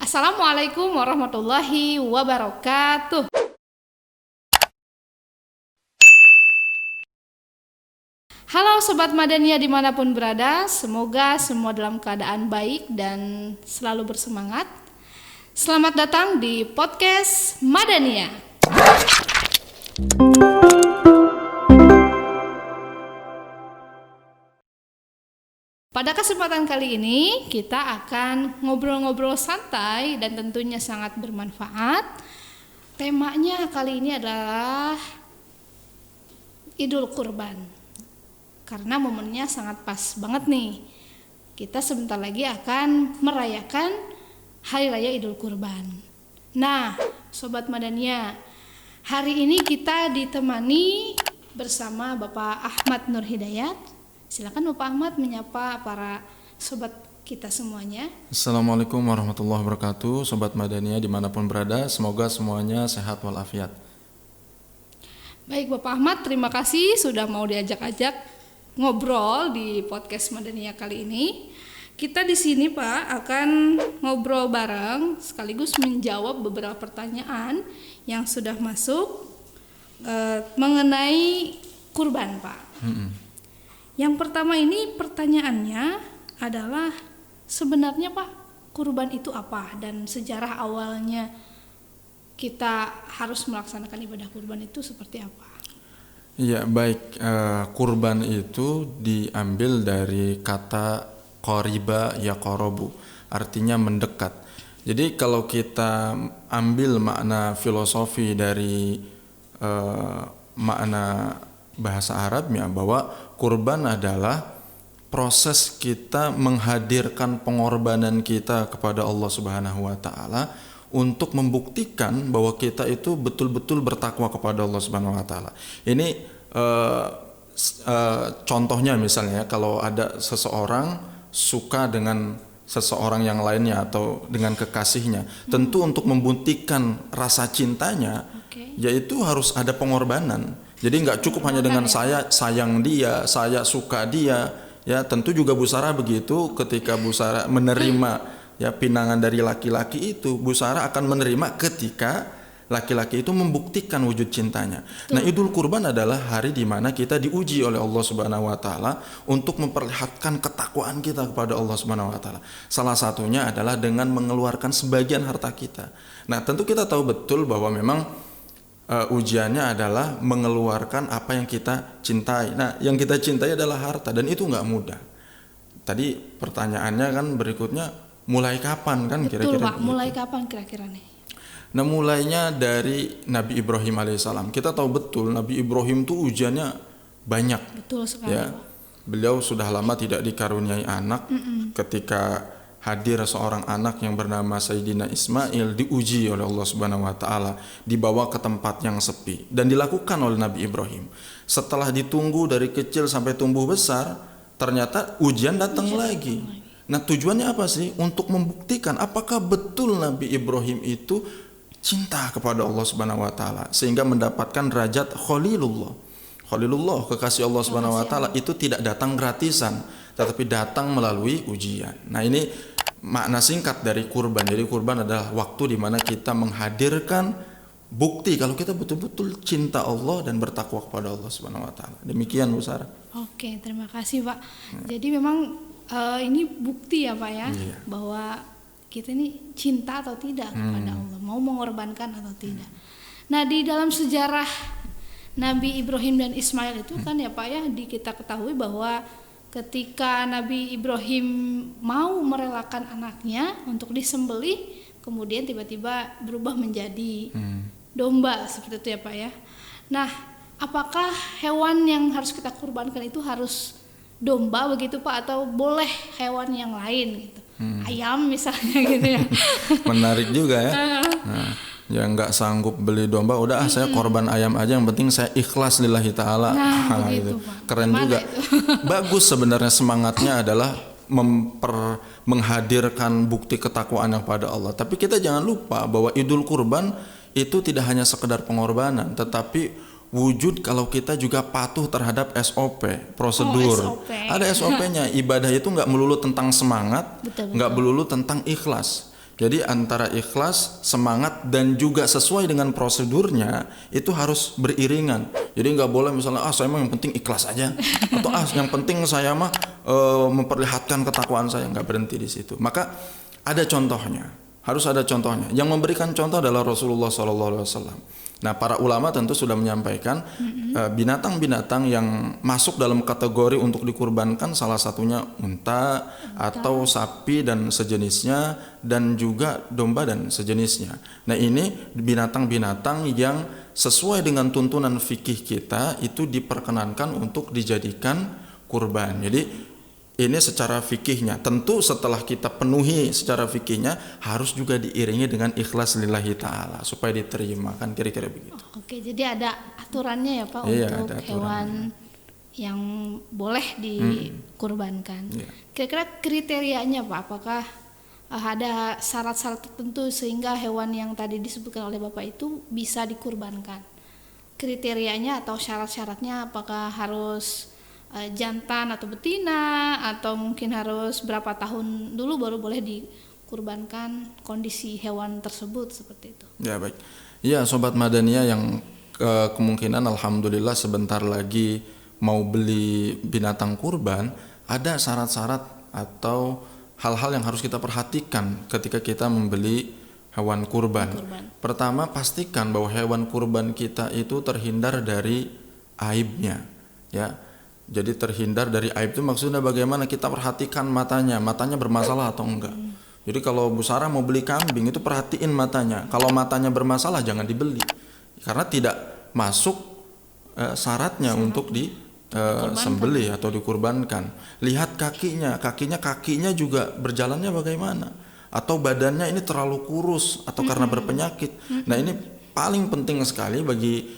Assalamualaikum warahmatullahi wabarakatuh. Halo Sobat Madania dimanapun berada, semoga semua dalam keadaan baik dan selalu bersemangat. Selamat datang di podcast Madania. Pada kesempatan kali ini kita akan ngobrol-ngobrol santai dan tentunya sangat bermanfaat. Temanya kali ini adalah Idul Kurban. Karena momennya sangat pas banget nih. Kita sebentar lagi akan merayakan Hari Raya Idul Kurban. Nah, Sobat Madania, hari ini kita ditemani bersama Bapak Ahmad Nur Hidayat. Silakan Bapak Ahmad menyapa para sobat kita semuanya. Assalamualaikum warahmatullahi wabarakatuh. Sobat Madania dimanapun berada, semoga semuanya sehat walafiat. Baik Bapak Ahmad, terima kasih sudah mau diajak-ajak ngobrol di podcast Madania kali ini. Kita di sini Pak akan ngobrol bareng sekaligus menjawab beberapa pertanyaan yang sudah masuk mengenai kurban Pak. Yang pertama ini pertanyaannya adalah sebenarnya Pak, kurban itu apa dan sejarah awalnya kita harus melaksanakan ibadah kurban itu seperti apa? Iya, baik. Kurban itu diambil dari kata qoriba yaqrabu, artinya mendekat. Jadi kalau kita ambil makna filosofi dari makna bahasa Arabnya, bahwa kurban adalah proses kita menghadirkan pengorbanan kita kepada Allah Subhanahu wa taala untuk membuktikan bahwa kita itu betul-betul bertakwa kepada Allah Subhanahu wa taala. Ini contohnya misalnya kalau ada seseorang suka dengan seseorang yang lainnya atau dengan kekasihnya, tentu untuk membuktikan rasa cintanya, yaitu harus ada pengorbanan. Jadi nggak cukup hanya dengan saya sayang dia, saya suka dia, ya tentu juga Bu Sarah begitu. Ketika Bu Sarah menerima ya pinangan dari laki-laki itu, Bu Sarah akan menerima ketika laki-laki itu membuktikan wujud cintanya. Nah, Idul Kurban adalah hari di mana kita diuji oleh Allah Subhanahu wa taala untuk memperlihatkan ketakwaan kita kepada Allah Subhanahu wa taala. Salah satunya adalah dengan mengeluarkan sebagian harta kita. Nah, tentu kita tahu betul bahwa memang ujiannya adalah mengeluarkan apa yang kita cintai. Nah, yang kita cintai adalah harta dan itu nggak mudah. Tadi pertanyaannya kan berikutnya, mulai kapan kan kira-kira? Betul Pak, mulai kapan kira-kira nih? Nah, mulainya dari Nabi Ibrahim alaihissalam. Kita tahu betul Nabi Ibrahim tuh ujiannya banyak. Betul sekali Ya, Pak. beliau sudah lama tidak dikaruniai anak. Ketika hadir seorang anak yang bernama Sayyidina Ismail, diuji oleh Allah Subhanahu wa taala, dibawa ke tempat yang sepi dan dilakukan oleh Nabi Ibrahim. Setelah ditunggu dari kecil sampai tumbuh besar, ternyata ujian datang lagi. Nah, tujuannya apa sih? Untuk membuktikan apakah betul Nabi Ibrahim itu cinta kepada Allah Subhanahu wa taala sehingga mendapatkan derajat Khalilullah. Khalilullah, kekasih Allah Subhanahu wa taala, itu tidak datang gratisan, tetapi datang melalui ujian. Nah, ini makna singkat dari kurban. Jadi kurban adalah waktu di mana kita menghadirkan bukti kalau kita betul-betul cinta Allah dan bertakwa kepada Allah Subhanahu wa taala. Demikian Bu Sarah. Oke, terima kasih Pak. Jadi memang ini bukti ya Pak ya, bahwa kita ini cinta atau tidak kepada Allah, mau mengorbankan atau tidak. Nah, di dalam sejarah Nabi Ibrahim dan Ismail itu kan ya Pak ya, kita ketahui bahwa ketika Nabi Ibrahim mau merelakan anaknya untuk disembelih, kemudian tiba-tiba berubah menjadi domba seperti itu ya Pak ya. Nah, apakah hewan yang harus kita kurbankan itu harus domba begitu Pak, atau boleh hewan yang lain gitu? Ayam misalnya gitu ya. Menarik juga ya. Nah, yang nggak sanggup beli domba, udah saya korban ayam aja, yang penting saya ikhlas lillahi ta'ala. Nah, begitu, gitu. Pak. Keren Gimana juga. itu? Bagus sebenarnya, semangatnya adalah menghadirkan bukti ketakwaan pada Allah. Tapi kita jangan lupa bahwa Idul Kurban itu tidak hanya sekedar pengorbanan, tetapi wujud kalau kita juga patuh terhadap SOP, prosedur. Ada SOP-nya. Ibadah itu nggak melulu tentang semangat, nggak melulu tentang ikhlas. Jadi antara ikhlas, semangat, dan juga sesuai dengan prosedurnya itu harus beriringan. Jadi nggak boleh misalnya saya mah yang penting ikhlas aja, atau yang penting saya mah memperlihatkan ketakwaan saya, nggak berhenti di situ. Maka ada contohnya, harus ada contohnya. Yang memberikan contoh adalah Rasulullah SAW. Nah, para ulama tentu sudah menyampaikan binatang-binatang yang masuk dalam kategori untuk dikurbankan, salah satunya unta atau sapi dan sejenisnya, dan juga domba dan sejenisnya. Nah, ini binatang-binatang yang sesuai dengan tuntunan fikih kita itu diperkenankan untuk dijadikan kurban. Jadi ini secara fikihnya. Tentu setelah kita penuhi secara fikihnya harus juga diiringi dengan ikhlas lillahi ta'ala supaya diterima, kan kira-kira begitu. Oke, jadi ada aturannya ya Pak, untuk hewan yang boleh dikurbankan. Kira-kira kriterianya Pak, apakah ada syarat-syarat tertentu sehingga hewan yang tadi disebutkan oleh Bapak itu bisa dikurbankan? Kriterianya atau syarat-syaratnya apakah harus jantan atau betina, atau mungkin harus berapa tahun dulu baru boleh dikurbankan kondisi hewan tersebut, seperti itu? Ya, baik. Ya, Sobat Madaniyah yang kemungkinan alhamdulillah sebentar lagi mau beli binatang kurban, ada syarat-syarat atau hal-hal yang harus kita perhatikan ketika kita membeli hewan kurban. Pertama, pastikan bahwa hewan kurban kita itu terhindar dari aibnya, ya. Jadi terhindar dari aib itu maksudnya bagaimana? Kita perhatikan matanya bermasalah atau enggak. Jadi kalau Bu Sarah mau beli kambing itu perhatiin matanya. Kalau matanya bermasalah jangan dibeli, karena tidak masuk syaratnya untuk disembelih atau dikurbankan. Lihat kakinya juga berjalannya bagaimana? Atau badannya ini terlalu kurus atau karena berpenyakit. Nah, ini paling penting sekali bagi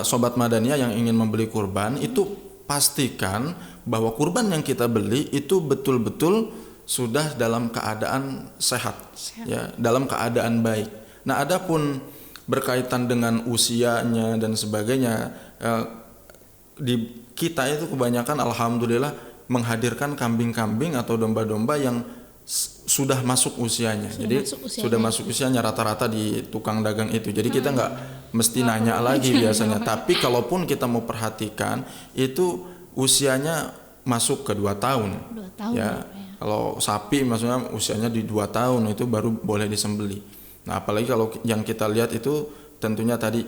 Sobat Madaniyah yang ingin membeli kurban, itu pastikan bahwa kurban yang kita beli itu betul-betul sudah dalam keadaan sehat. Ya, dalam keadaan baik. Nah, adapun berkaitan dengan usianya dan sebagainya, di kita itu kebanyakan alhamdulillah menghadirkan kambing-kambing atau domba-domba yang sudah masuk usianya. Sudah masuk usianya rata-rata di tukang dagang itu. Jadi kita nggak mesti nanya lagi biasanya. Tapi kalaupun kita mau perhatikan itu usianya masuk ke 2 tahun. 2 tahun ya. Kalau sapi maksudnya usianya di 2 tahun itu baru boleh disembelih. Nah, apalagi kalau yang kita lihat itu tentunya tadi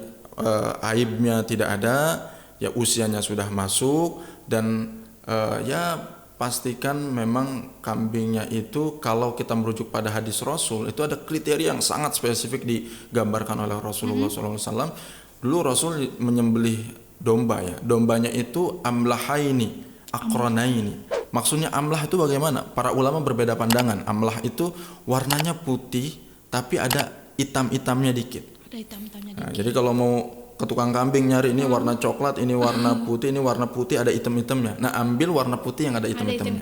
aibnya tidak ada, ya usianya sudah masuk, dan ya pastikan memang kambingnya itu kalau kita merujuk pada hadis Rasul itu ada kriteria yang sangat spesifik digambarkan oleh Rasulullah SAW. Dulu Rasul menyembelih domba, ya. Dombanya itu amlahaini, akronaini. Maksudnya amlah itu bagaimana? Para ulama berbeda pandangan. Amlah itu warnanya putih tapi ada hitam-hitamnya dikit. Ada hitam-hitamnya dikit. Nah, jadi kalau mau ke tukang kambing nyari ini warna coklat, ini warna putih, ini warna putih ada hitam-hitamnya. Nah, ambil warna putih yang ada hitam-hitamnya.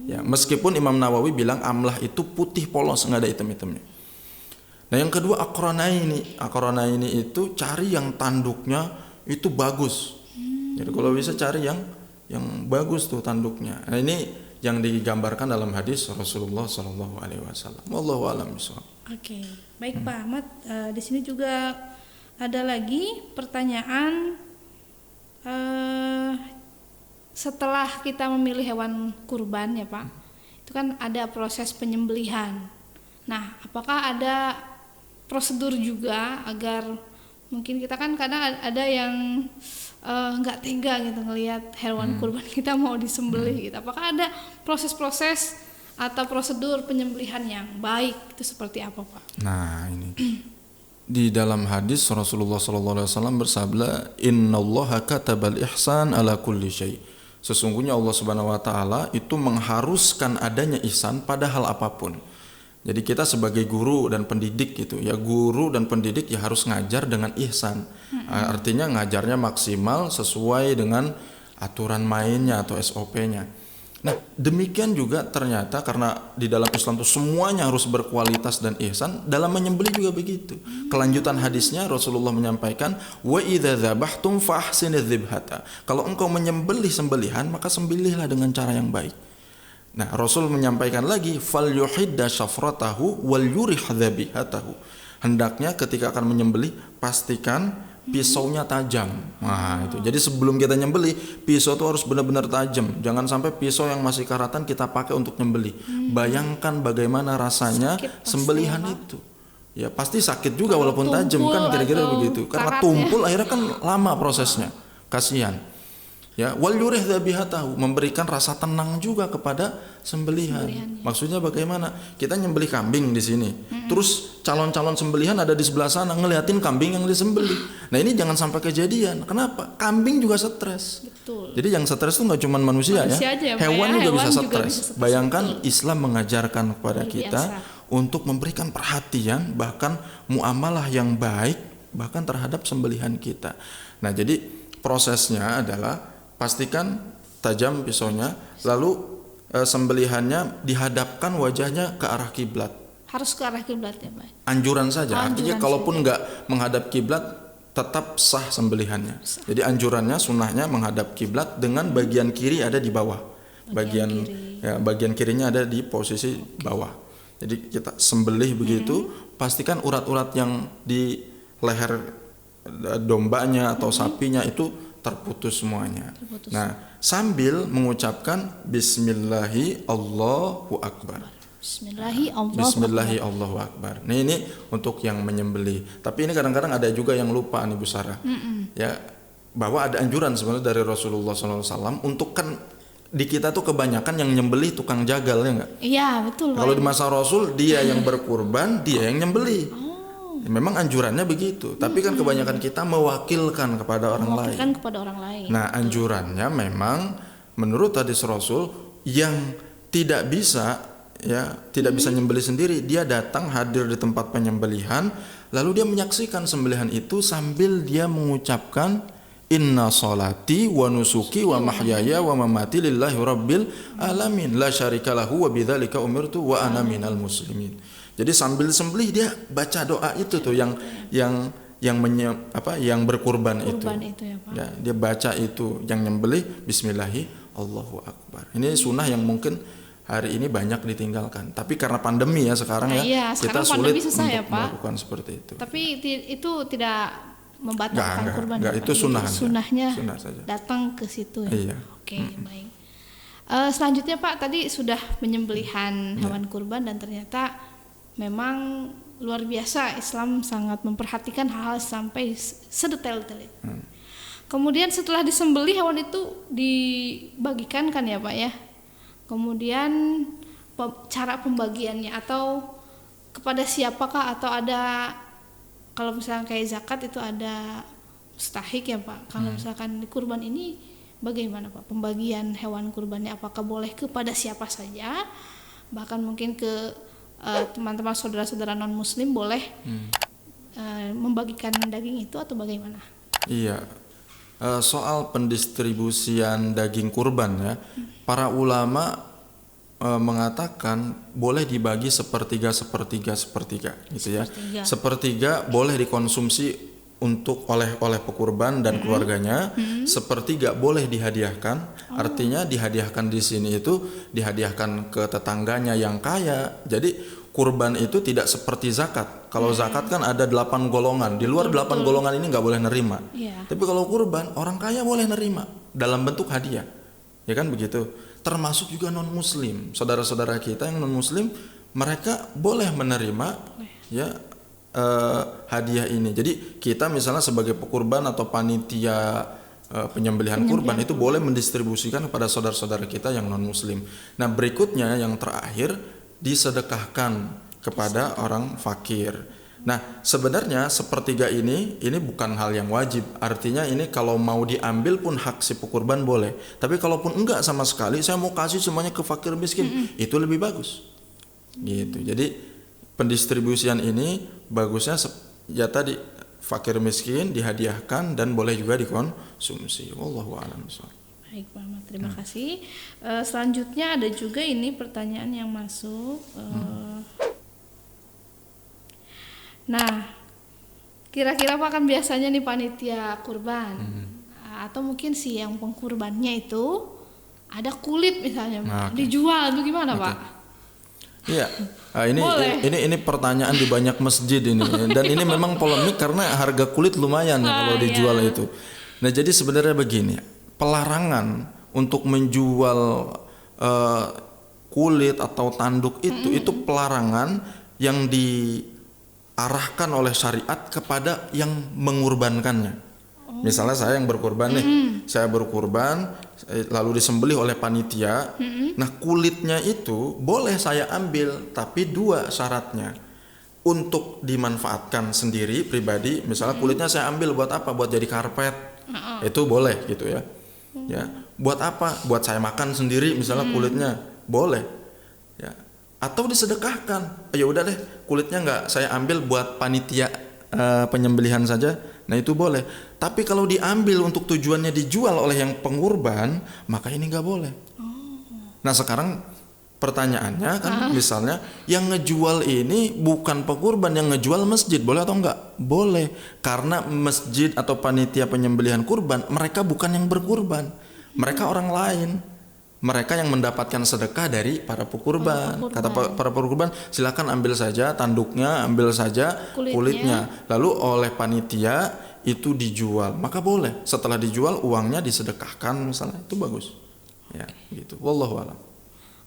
Ya, meskipun Imam Nawawi bilang amlah itu putih polos, nggak ada hitam-hitamnya. Nah, yang kedua akronaini. Akronaini itu cari yang tanduknya itu bagus. Jadi kalau bisa cari yang bagus tuh tanduknya. Nah, ini yang digambarkan dalam hadis Rasulullah SAW. Wallahu a'lam bishawab. Oke, baik Pak Ahmad. Di sini juga ada lagi pertanyaan, setelah kita memilih hewan kurban ya Pak, itu kan ada proses penyembelihan. Nah, apakah ada prosedur juga agar mungkin kita kan kadang ada yang nggak tega gitu ngelihat hewan kurban kita mau disembelih gitu. Apakah ada proses-proses atau prosedur penyembelihan yang baik itu seperti apa Pak? Nah, ini di dalam hadis Rasulullah SAW bersabda, Innallaha katabal ihsan ala kulli syai. Sesungguhnya Allah Subhanahu wa taala itu mengharuskan adanya ihsan pada hal apapun. Jadi kita sebagai guru dan pendidik gitu ya, guru dan pendidik ya harus ngajar dengan ihsan. Artinya ngajarnya maksimal sesuai dengan aturan mainnya atau SOP-nya. Nah, demikian juga ternyata karena di dalam Islam itu semuanya harus berkualitas dan ihsan, dalam menyembelih juga begitu. Kelanjutan hadisnya Rasulullah menyampaikan, wa idza dzabhtum fa ahsinidz dzibhata. Kalau engkau menyembelih sembelihan, maka sembelihlah dengan cara yang baik. Nah, Rasul menyampaikan lagi, falyuhidda syafratahu wal yurih dzabihatahu. Hendaknya ketika akan menyembelih pastikan pisaunya tajam. Nah, itu. Jadi sebelum kita nyembelih, pisau itu harus benar-benar tajam. Jangan sampai pisau yang masih karatan kita pakai untuk nyembelih. Bayangkan bagaimana rasanya sembelihan itu. Ya pasti sakit juga walaupun tajam kan, kira-kira begitu. Karena tumpul akhirnya kan lama prosesnya. Kasihan. Ya, wal yurih dzabihatahu, memberikan rasa tenang juga kepada sembelihan. Maksudnya bagaimana? Kita nyembelih kambing di sini. Terus calon-calon sembelihan ada di sebelah sana ngeliatin kambing yang disembelih. Nah, ini jangan sampai kejadian. Kenapa? Kambing juga stres. Betul. Jadi yang stres itu nggak cuma manusia ya. Hewan juga bisa stres. Bayangkan Islam mengajarkan kepada kita untuk memberikan perhatian, bahkan muamalah yang baik bahkan terhadap sembelihan kita. Nah, jadi prosesnya adalah pastikan tajam pisaunya, lalu sembelihannya dihadapkan wajahnya ke arah kiblat. Harus ke arah kiblat ya, Pak? Anjuran saja. Artinya kalaupun nggak menghadap kiblat tetap sah sembelihannya. Jadi anjurannya, sunnahnya menghadap kiblat dengan bagian kiri ada di bawah. Bagian kirinya ada di posisi bawah. Jadi kita sembelih begitu, pastikan urat-urat yang di leher dombanya atau sapinya itu terputus semuanya. Nah, sambil mengucapkan Bismillahi Allahu Akbar. Bismillahi Allahu Akbar. Nah, ini untuk yang menyembelih. Tapi ini kadang-kadang ada juga yang lupa nih Bu Sarah. Ya, bahwa ada anjuran sebenarnya dari Rasulullah SAW untuk, kan di kita tuh kebanyakan yang nyembelih tukang jagal, ya enggak? Iya, betul. Kalau di masa Rasul dia yang berkurban, dia yang nyembelih. Memang anjurannya begitu, tapi kan kebanyakan kita mewakilkan kepada orang lain. Nah, anjurannya memang menurut hadis Rasul yang tidak bisa nyembelih sendiri, dia datang hadir di tempat penyembelihan, lalu dia menyaksikan sembelihan itu sambil dia mengucapkan Inna sholati wa nusuki wa mahyaya wa mamati lillahi rabbil alamin la syarikalahu wa bidzalika umirtu wa ana minal muslimin. Jadi sambil sembelih dia baca doa itu tuh yang berkurban itu. Ya, Pak. Ya, dia baca itu yang nyembelih Bismillahi Allahu Akbar. Ini sunnah yang mungkin hari ini banyak ditinggalkan. Tapi karena pandemi ya sekarang kita sulit susah, untuk ya, Pak, melakukan seperti itu. Tapi itu tidak membatalkan kurban. Enggak, itu sunnahnya sunnah saja. Datang ke situ ya. Iya. Oke, baik. Selanjutnya Pak, tadi sudah penyembelihan hewan kurban dan ternyata memang luar biasa Islam sangat memperhatikan hal-hal sampai sedetail-detail itu. Kemudian setelah disembelih hewan itu dibagikan kan ya Pak ya. Kemudian cara pembagiannya atau kepada siapakah, atau ada, kalau misalnya kayak zakat itu ada mustahik ya Pak. Kalau misalkan di kurban ini bagaimana Pak pembagian hewan kurbannya, apakah boleh kepada siapa saja, bahkan mungkin ke teman-teman saudara-saudara non muslim boleh membagikan daging itu atau bagaimana? Iya, soal pendistribusian daging kurban ya, para ulama mengatakan boleh dibagi sepertiga gitu ya. Sepertiga boleh dikonsumsi untuk oleh pekurban dan keluarganya, sepertiga boleh dihadiahkan. Artinya dihadiahkan di sini itu dihadiahkan ke tetangganya yang kaya. Jadi kurban itu tidak seperti zakat. Kalau zakat kan ada 8 golongan, di luar 8 golongan ini nggak boleh nerima. Tapi kalau kurban orang kaya boleh nerima dalam bentuk hadiah, ya kan begitu. Termasuk juga non muslim, saudara-saudara kita yang non muslim, mereka boleh menerima hadiah ini. Jadi kita misalnya sebagai pekurban atau panitia penyembelihan kurban itu boleh mendistribusikan kepada saudara-saudara kita yang non muslim. Nah, berikutnya yang terakhir disedekahkan kepada orang fakir. Nah, sebenarnya sepertiga ini bukan hal yang wajib. Artinya ini kalau mau diambil pun hak si pekurban boleh. Tapi kalaupun enggak sama sekali, saya mau kasih semuanya ke fakir miskin, itu lebih bagus. Gitu. Jadi pendistribusian ini bagusnya ya tadi fakir miskin dihadiahkan dan boleh juga dikonsumsi. Wallahu a'lam bishawab. Baik Pak Ahmad, terima kasih. Selanjutnya ada juga ini pertanyaan yang masuk. Nah, kira-kira Pak kan biasanya nih panitia kurban atau mungkin si yang pengkurbannya itu ada kulit misalnya Pak, Oke. dijual itu gimana Pak? Iya. Ini pertanyaan di banyak masjid ini, dan ini memang polemik karena harga kulit lumayan ya kalau dijual itu. Nah, jadi sebenarnya begini, pelarangan untuk menjual kulit atau tanduk itu pelarangan yang diarahkan oleh syariat kepada yang mengurbankannya. Misalnya saya yang berkurban nih, saya berkurban lalu disembelih oleh panitia. Nah, kulitnya itu boleh saya ambil, tapi 2 syaratnya. Untuk dimanfaatkan sendiri pribadi, misalnya kulitnya saya ambil buat apa? Buat jadi karpet. Itu boleh gitu ya. Ya, buat apa? Buat saya makan sendiri misalnya kulitnya, boleh. Ya. Atau disedekahkan. Ya udah deh, kulitnya nggak saya ambil buat panitia penyembelihan saja. Nah, itu boleh. Tapi kalau diambil untuk tujuannya dijual oleh yang pengurban, maka ini nggak boleh. Nah, sekarang pertanyaannya kan, misalnya yang ngejual ini bukan pengurban, yang ngejual masjid, boleh atau enggak? Boleh, karena masjid atau panitia penyembelihan kurban, mereka bukan yang berkurban, mereka orang lain. Mereka yang mendapatkan sedekah dari para pekurban. Kata para pekurban, silakan ambil saja tanduknya, ambil saja kulitnya. Lalu oleh panitia itu dijual, maka boleh. Setelah dijual uangnya disedekahkan misalnya, itu bagus. Ya, gitu. Wallahu a'lam.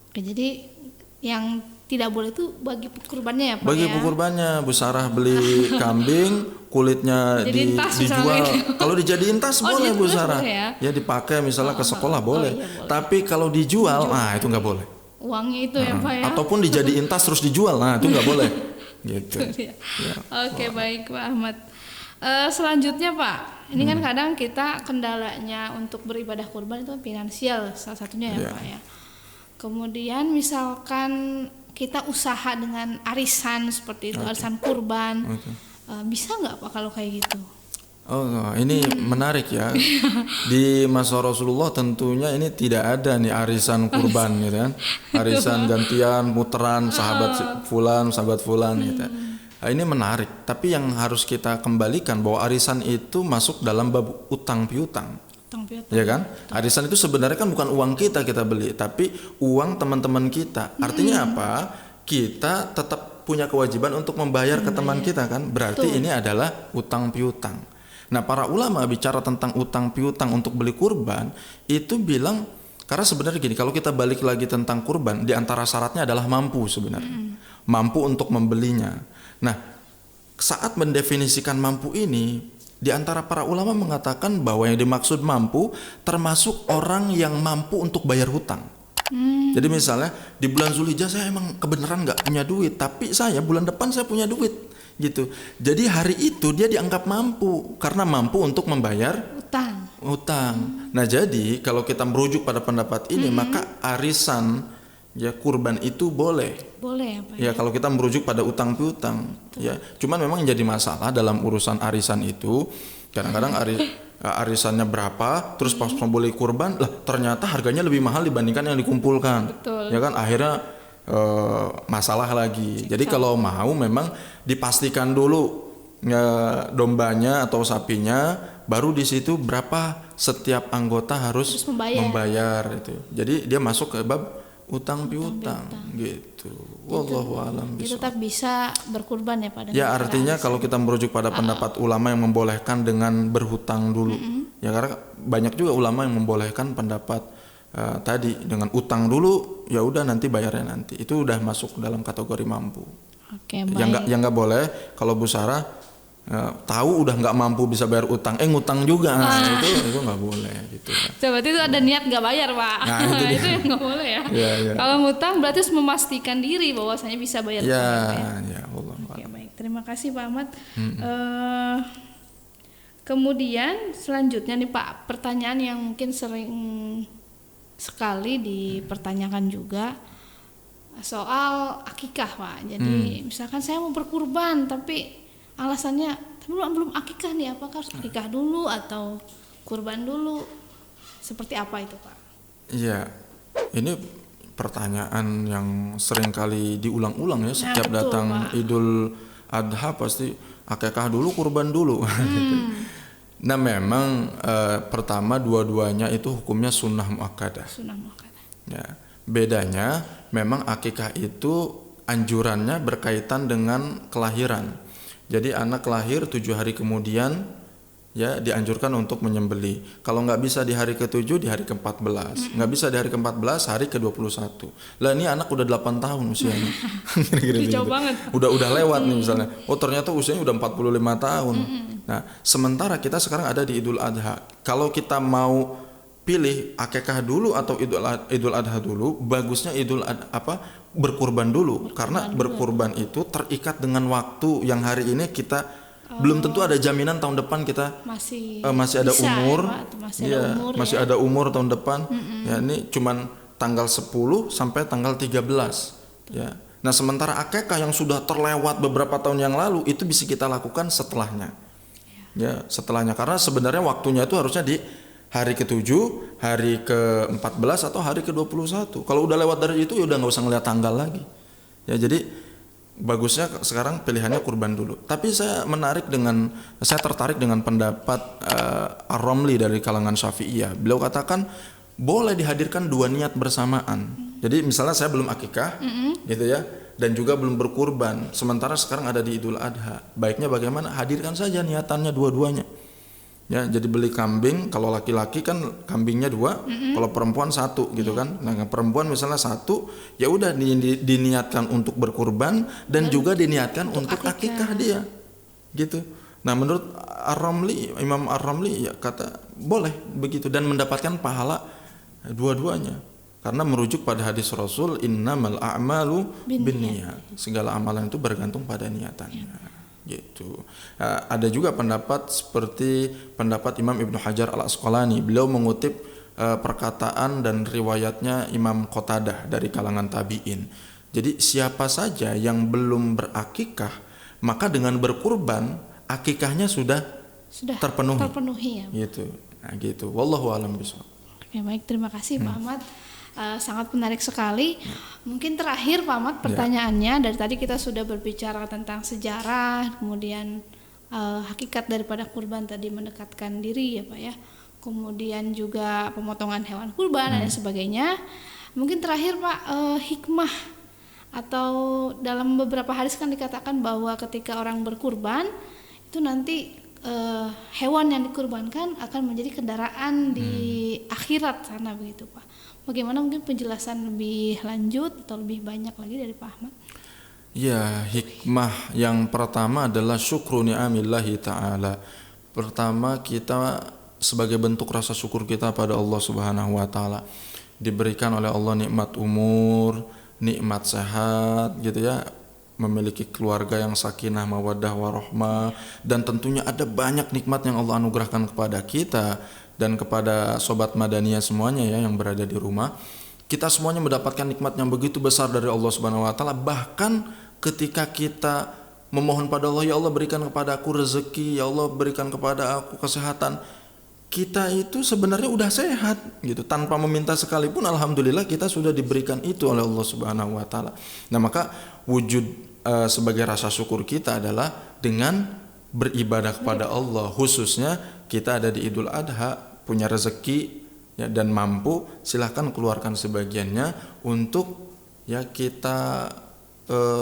Oke, jadi yang tidak boleh itu bagi pekurbannya ya Pak? Bagi pekurbannya, Bu Sarah beli kambing, kulitnya dijual. Kalau dijadiin tas boleh Bu Sarah. Ya dipakai misalnya ke sekolah boleh. Boleh. Tapi kalau dijual, itu nggak boleh. Uangnya itu ya Pak ya? Ataupun dijadiin tas terus dijual, itu nggak boleh. Gitu. Ya. Oke, baik Pak Ahmad. Selanjutnya Pak, ini kan kadang kita kendalanya untuk beribadah kurban itu finansial salah satunya ya Pak ya. Kemudian misalkan kita usaha dengan arisan seperti itu, arisan kurban, bisa nggak Pak kalau kayak gitu? Oh, ini menarik ya. Di masa Rasulullah tentunya ini tidak ada nih arisan kurban gitu kan. Arisan gantian, muteran, sahabat fulan gitu. Nah, ini menarik, tapi yang harus kita kembalikan bahwa arisan itu masuk dalam bab utang piutang. Ya kan? Arisan itu sebenarnya kan bukan uang kita beli, tapi uang teman-teman kita. Artinya apa? Kita tetap punya kewajiban untuk membayar ke teman kita kan? Berarti ini adalah utang piutang. Nah, para ulama bicara tentang utang piutang untuk beli kurban itu bilang, karena sebenarnya gini, kalau kita balik lagi tentang kurban, di antara syaratnya adalah mampu sebenarnya. Mampu untuk membelinya. Nah, saat mendefinisikan mampu ini, di antara para ulama mengatakan bahwa yang dimaksud mampu termasuk orang yang mampu untuk bayar hutang. Jadi misalnya di bulan Zulhijjah saya emang kebenaran nggak punya duit, tapi saya bulan depan saya punya duit gitu. Jadi hari itu dia dianggap mampu karena mampu untuk membayar utang. Nah, jadi kalau kita merujuk pada pendapat ini, maka arisan ya kurban itu boleh ya Pak ya, kalau kita merujuk pada utang piutang ya. Cuman memang jadi masalah dalam urusan arisan itu kadang-kadang arisannya berapa, terus pas membeli kurban lah ternyata harganya lebih mahal dibandingkan yang dikumpulkan. Ya kan, akhirnya masalah lagi. Jadi kalau mau memang dipastikan dulu dombanya atau sapinya, baru di situ berapa setiap anggota harus membayar itu. Jadi dia masuk ke bab utang piutang gitu. Wallahu a'lam bishawab. Itu tetap bisa berkurban ya Pak? Ya, artinya kalau kita merujuk pada pendapat ulama yang membolehkan dengan berhutang dulu. Ya, karena banyak juga ulama yang membolehkan pendapat tadi dengan utang dulu, ya udah nanti bayarnya nanti. Itu udah masuk dalam kategori mampu. Oke, baik. Yang nggak boleh kalau Bu Sarah tahu udah nggak mampu bisa bayar utang, ngutang juga, itu nggak boleh gitu. Berarti itu ada niat nggak bayar Pak. Nah, itu yang nggak boleh ya. Kalau ngutang berarti harus memastikan diri bahwasanya bisa bayar. Ya, Allah. Oke, baik. Terima kasih Pak Ahmad. Kemudian selanjutnya nih Pak, pertanyaan yang mungkin sering sekali dipertanyakan juga soal akikah Pak. Jadi misalkan saya mau berkurban tapi alasannya belum akikah nih, apakah harus akikah dulu atau kurban dulu, seperti apa itu Pak? Iya, ini pertanyaan yang sering kali diulang-ulang ya, setiap datang Pak. Idul Adha pasti akikah dulu, kurban dulu. Nah memang pertama dua-duanya itu hukumnya sunnah muakkadah. Sunnah muakkadah. Ya, bedanya memang akikah itu anjurannya berkaitan dengan kelahiran. Jadi anak lahir 7 hari kemudian ya dianjurkan untuk menyembelih. Kalau nggak bisa di hari ke-7, di hari ke-14. Nggak bisa di hari ke-14, hari ke-21. Lah ini anak udah 8 tahun usianya. Jauh banget. Udah lewat nih misalnya. Oh ternyata usianya udah 45 tahun. Nah, sementara kita sekarang ada di Idul Adha. Kalau kita mau pilih akikah dulu atau Idul Adha dulu, bagusnya berkurban dulu. Karena berkurban itu terikat dengan waktu yang hari ini kita belum tentu ada jaminan tahun depan kita masih ada umur. Masih ada umur tahun depan. Ya, ini cuman tanggal 10 sampai tanggal 13. Ya. Nah, sementara akikah yang sudah terlewat beberapa tahun yang lalu itu bisa kita lakukan setelahnya. Ya, setelahnya, karena sebenarnya waktunya itu harusnya di hari ke-7, hari ke-14 atau hari ke-21. Kalau udah lewat dari itu ya udah nggak usah ngeliat tanggal lagi. Ya, jadi bagusnya sekarang pilihannya kurban dulu. Tapi saya tertarik dengan pendapat Ar-Ramli dari kalangan Syafi'iyah. Beliau katakan boleh dihadirkan 2 niat bersamaan. Jadi misalnya saya belum akikah, gitu ya, dan juga belum berkurban. Sementara sekarang ada di Idul Adha. Baiknya bagaimana? Hadirkan saja niatannya dua-duanya. Ya, jadi beli kambing. Kalau laki-laki kan kambingnya 2, kalau perempuan 1 gitu kan. Nah, perempuan misalnya 1, ya udah diniatkan untuk berkurban dan juga diniatkan untuk akikah dia. Gitu. Nah, menurut Imam Ar-Ramli ya kata boleh begitu dan mendapatkan pahala dua-duanya. Karena merujuk pada hadis Rasul, innamal a'malu binniyat. Segala amalan itu bergantung pada niatannya. Gitu. Ada juga pendapat seperti pendapat Imam Ibnu Hajar Al-Asqalani. Beliau mengutip perkataan dan riwayatnya Imam Qatadah dari kalangan tabi'in. Jadi siapa saja yang belum berakikah, maka dengan berkurban akikahnya sudah terpenuhi ya. Gitu. Nah, gitu. Wallahu a'lam bishawab. Oke, baik, terima kasih Pak Ahmad. Sangat menarik sekali. Mungkin terakhir Pak Ahmad pertanyaannya, dari tadi kita sudah berbicara tentang sejarah, kemudian hakikat daripada kurban tadi mendekatkan diri ya Pak ya, kemudian juga pemotongan hewan kurban dan sebagainya. Mungkin terakhir Pak, hikmah atau dalam beberapa hadis kan dikatakan bahwa ketika orang berkurban itu nanti hewan yang dikurbankan akan menjadi kendaraan di akhirat sana begitu Pak. Bagaimana mungkin penjelasan lebih lanjut atau lebih banyak lagi dari Pak Ahmad? Ya, hikmah yang pertama adalah syukru ni'amillahi ta'ala. Pertama, kita sebagai bentuk rasa syukur kita pada Allah Subhanahu wa taala, diberikan oleh Allah nikmat umur, nikmat sehat gitu ya, memiliki keluarga yang sakinah mawaddah warahmah, dan tentunya ada banyak nikmat yang Allah anugerahkan kepada kita dan kepada sobat Madaniyah semuanya ya yang berada di rumah. Kita semuanya mendapatkan nikmat yang begitu besar dari Allah Subhanahu wa taala. Bahkan ketika kita memohon pada Allah, ya Allah berikan kepada aku rezeki, ya Allah berikan kepada aku kesehatan, kita itu sebenarnya udah sehat gitu, tanpa meminta sekalipun alhamdulillah kita sudah diberikan itu oleh Allah Subhanahu wa taala. Nah, maka wujud sebagai rasa syukur kita adalah dengan beribadah kepada Allah, khususnya kita ada di Idul Adha, punya rezeki ya, dan mampu, silahkan keluarkan sebagiannya untuk ya kita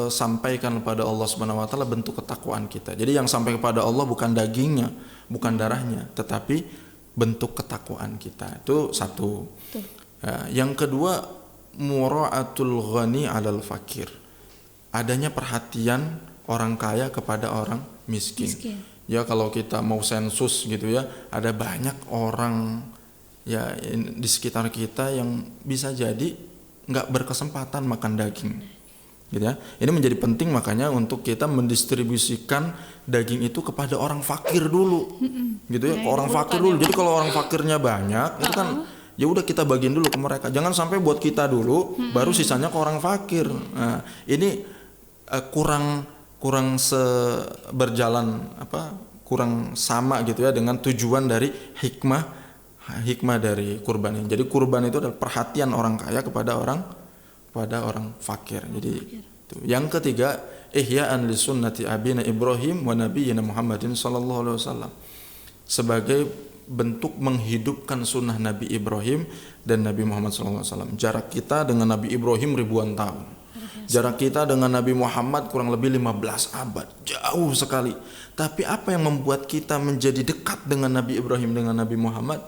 sampaikan kepada Allah Subhanahu wa taala bentuk ketakwaan kita. Jadi yang sampai kepada Allah bukan dagingnya, bukan darahnya, tetapi bentuk ketakwaan kita. Itu satu. Ya, yang kedua, mura'atul ghani 'alal fakir. Adanya perhatian orang kaya kepada orang miskin. Ya, kalau kita mau sensus gitu ya, ada banyak orang ya di sekitar kita yang bisa jadi nggak berkesempatan makan daging, gitu ya. Ini menjadi penting makanya untuk kita mendistribusikan daging itu kepada orang fakir dulu, gitu ya. Orang fakir dulu. Jadi kalau orang fakirnya banyak, itu kan ya udah kita bagiin dulu ke mereka. Jangan sampai buat kita dulu, baru sisanya ke orang fakir. Nah, ini kurang sama gitu ya dengan tujuan dari hikmah dari kurban ini. Jadi kurban itu adalah perhatian orang kaya kepada orang fakir. Jadi itu. Yang ketiga, ihya'an li sunnati abina Ibrahim wa nabiyyina Muhammadin sallallahu alaihi wasallam. sebagai bentuk menghidupkan sunnah Nabi Ibrahim dan Nabi Muhammad SAW. Jarak kita dengan Nabi Ibrahim ribuan tahun. Jarak kita dengan Nabi Muhammad kurang lebih 15 abad. Jauh sekali. Tapi apa yang membuat kita menjadi dekat dengan Nabi Ibrahim dengan Nabi Muhammad?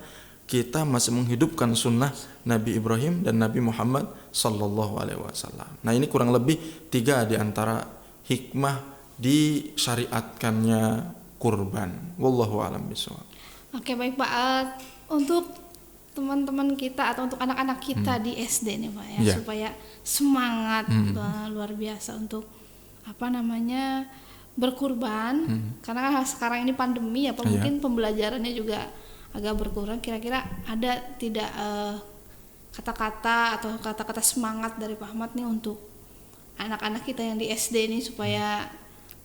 Kita masih menghidupkan sunnah Nabi Ibrahim dan Nabi Muhammad SAW. Nah, ini kurang lebih 3 di antara hikmah disyariatkannya kurban. Wallahu a'lam bishawab. Oke, baik Pak. Untuk teman-teman kita atau untuk anak-anak kita di SD nih Pak ya, supaya semangat luar biasa untuk berkurban, karena kan sekarang ini pandemi ya Pak, mungkin pembelajarannya juga agak berkurang. Kira-kira ada tidak kata-kata atau kata-kata semangat dari Pak Ahmad nih untuk anak-anak kita yang di SD ini supaya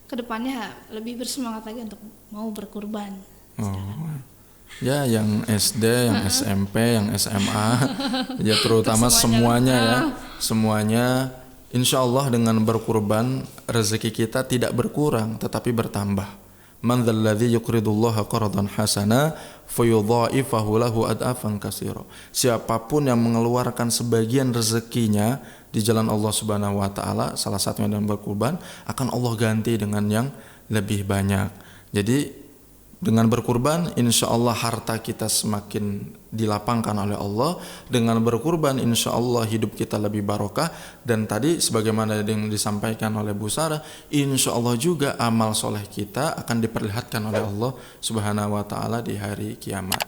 kedepannya lebih bersemangat lagi untuk mau berkurban? Ya, yang SD, yang SMP, yang SMA, ya terutama semuanya insya Allah dengan berkurban rezeki kita tidak berkurang tetapi bertambah. Man dzalladzi yuqridullaha qardan hasana fayudha'ifahu lahu ad'afan katsira. Siapapun yang mengeluarkan sebagian rezekinya di jalan Allah Subhanahu wa taala, salah satunya dengan berkurban, akan Allah ganti dengan yang lebih banyak. Jadi dengan berkurban insya Allah harta kita semakin dilapangkan oleh Allah. Dengan berkurban insya Allah hidup kita lebih barokah. Dan tadi sebagaimana yang disampaikan oleh Bu Sarah, insya Allah juga amal soleh kita akan diperlihatkan oleh Allah Subhanahu wa ta'ala di hari kiamat.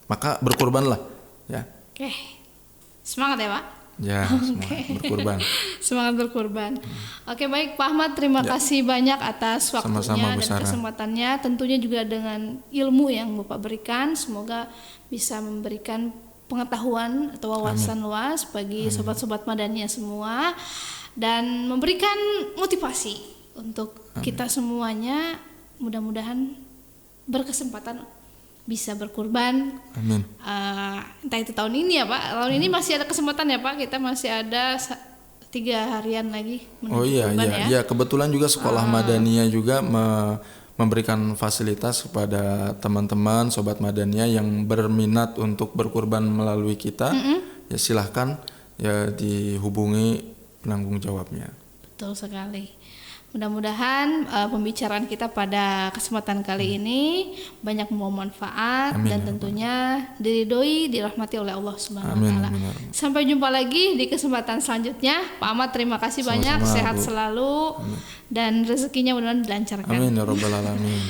Maka berkurbanlah ya. Oke, semangat ya Pak. Ya, semangat berkurban. Semangat berkurban. Oke, baik Pak Ahmad, terima kasih banyak atas waktunya. Sama-sama, dan kesempatannya. Tentunya juga dengan ilmu yang Bapak berikan, semoga bisa memberikan pengetahuan atau wawasan luas bagi sobat-sobat Madania semua, dan memberikan motivasi untuk kita semuanya. Mudah-mudahan berkesempatan bisa berkurban. Amin. Entah itu tahun ini ya Pak. Tahun ini masih ada kesempatan ya Pak. Kita masih ada 3 harian lagi. Oh iya. Kebetulan juga sekolah Madania juga memberikan fasilitas kepada teman-teman sobat Madania yang berminat untuk berkurban melalui kita. Ya silahkan ya dihubungi penanggung jawabnya. Betul sekali. Mudah-mudahan pembicaraan kita pada kesempatan kali ini banyak membawa manfaat. Amin, dan tentunya diridhoi, dirahmati oleh Allah Subhanahu wa taala. Sampai jumpa lagi di kesempatan selanjutnya. Pak Ahmad, terima kasih banyak, sehat selalu dan rezekinya mudah-mudahan dilancarkan. Amin ya rabbal alamin.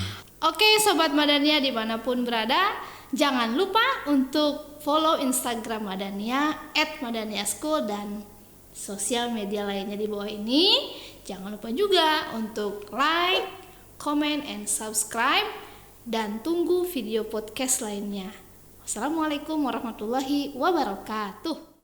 Oke, sobat Madania dimanapun berada, jangan lupa untuk follow Instagram Madania @madaniaschool dan sosial media lainnya di bawah ini. Jangan lupa juga untuk like, comment, and subscribe, dan tunggu video podcast lainnya. Wassalamualaikum warahmatullahi wabarakatuh.